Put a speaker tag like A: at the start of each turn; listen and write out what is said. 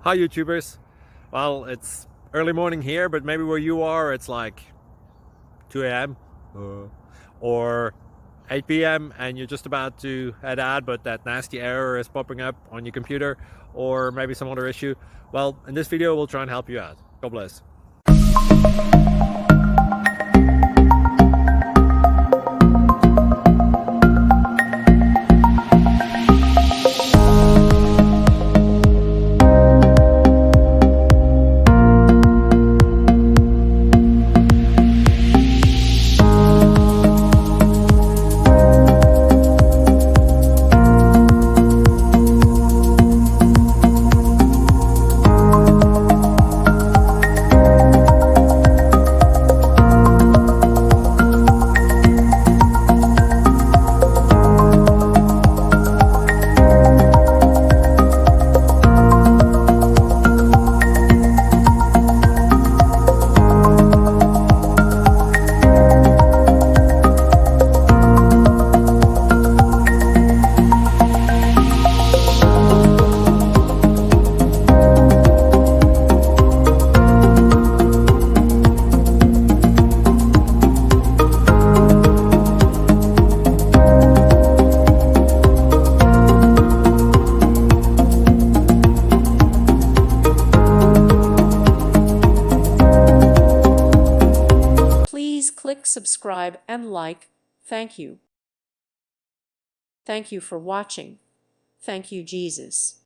A: Hi YouTubers. Well, it's early morning here, but maybe where you are it's like 2 a.m. or 8 p.m. and you're just about to head out, but that nasty error is popping up on your computer, or maybe some other issue. Well, in this video we'll try and help you out. God bless.
B: Please click subscribe and like. Thank you. Thank you for watching. Thank you, Jesus.